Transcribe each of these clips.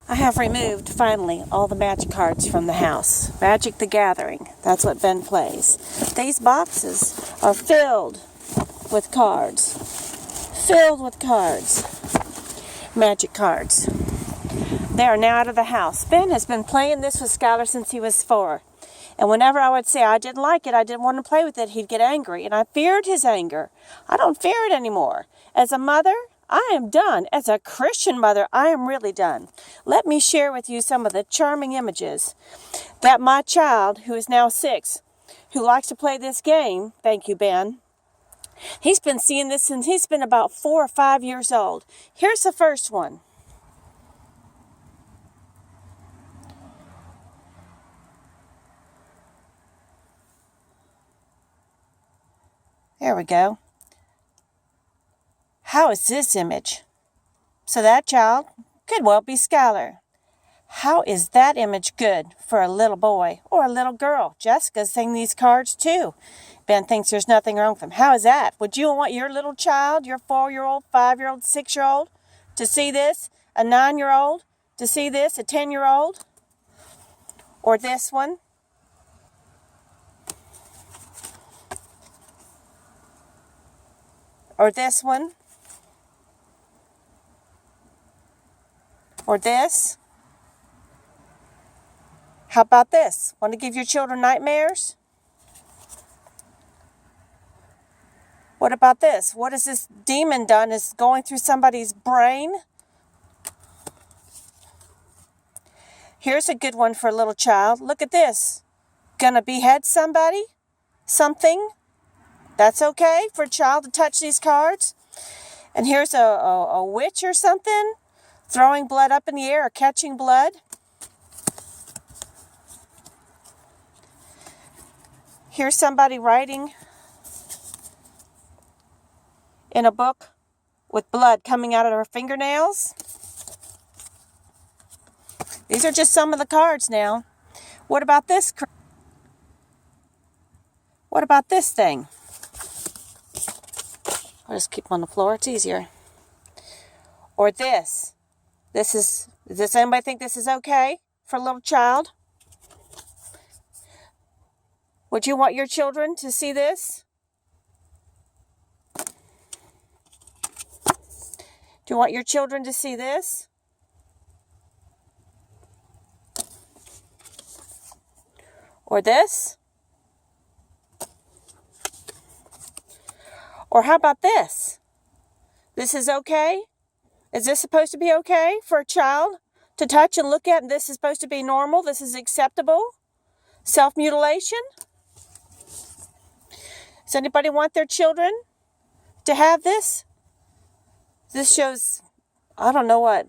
I have removed, finally, all the magic cards from the house. Magic the Gathering. That's what Ben plays. These boxes are filled with cards. Filled with cards. Magic cards. They are now out of the house. Ben has been playing this with Skylar since he was 4. And whenever I would say I didn't like it, I didn't want to play with it, he'd get angry. And I feared his anger. I don't fear it anymore. As a mother, I am done. As a Christian mother, I am really done. Let me share with you some of the charming images that my child, who is now 6, who likes to play this game, thank you, Ben, he's been seeing this since he's been about 4 or 5 years old. Here's the first one. There we go. How is this image? So that child could well be Skylar. How is that image good for a little boy or a little girl? Jessica's seen these cards too. Ben thinks there's nothing wrong with them. How is that? Would you want your little child, your 4-year-old, 5-year-old, 6-year-old, to see this? A 9-year-old to see this? A 10-year-old? Or this one? Or this one? Or this? How about this? Want to give your children nightmares? What about this? What has this demon done? Is going through somebody's brain? Here's a good one for a little child. Look at this. Gonna behead somebody? Something? That's okay for a child to touch these cards? And here's a witch or something? Throwing blood up in the air or catching blood. Here's somebody writing in a book with blood coming out of her fingernails. These are just some of the cards now. What about this? What about this thing? I'll just keep them on the floor. It's easier. Or this. Does anybody think this is okay for a little child? Would you want your children to see this? Do you want your children to see this? Or this? Or how about this? This is okay? Is this supposed to be okay for a child to touch and look at, and this is supposed to be normal? This is acceptable? Self-mutilation? Does anybody want their children to have this? This shows, I don't know what,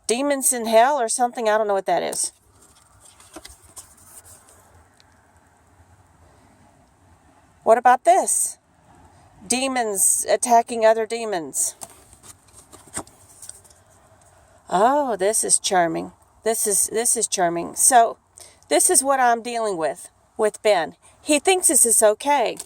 demons in hell or something. I don't know what that is. What about this? Demons attacking other demons. Oh, this is charming. This is charming. So, this is what I'm dealing with Ben. He thinks this is okay.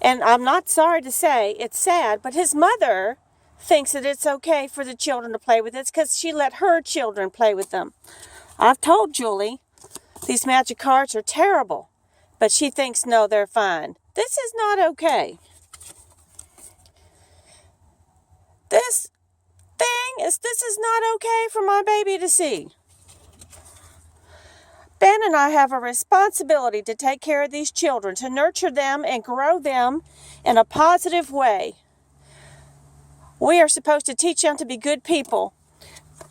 And I'm not sorry to say, it's sad, but his mother thinks that it's okay for the children to play with this because she let her children play with them. I've told Julie these magic cards are terrible, but she thinks, no, they're fine. This is not okay. This is not okay for my baby to see. Ben and I have a responsibility to take care of these children, to nurture them and grow them in a positive way. We are supposed to teach them to be good people.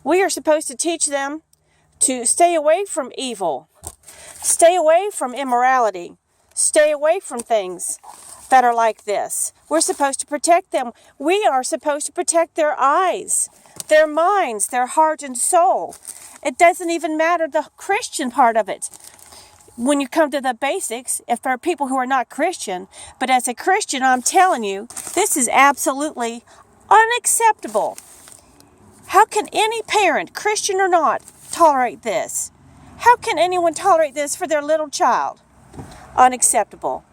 We are supposed to teach them to stay away from evil, stay away from immorality, stay away from things that are like this. We're supposed to protect them. We are supposed to protect their eyes, their minds, their heart and soul. It doesn't even matter the Christian part of it. When you come to the basics, if there are people who are not Christian, but as a Christian, I'm telling you, this is absolutely unacceptable. How can any parent, Christian or not, tolerate this? How can anyone tolerate this for their little child? Unacceptable.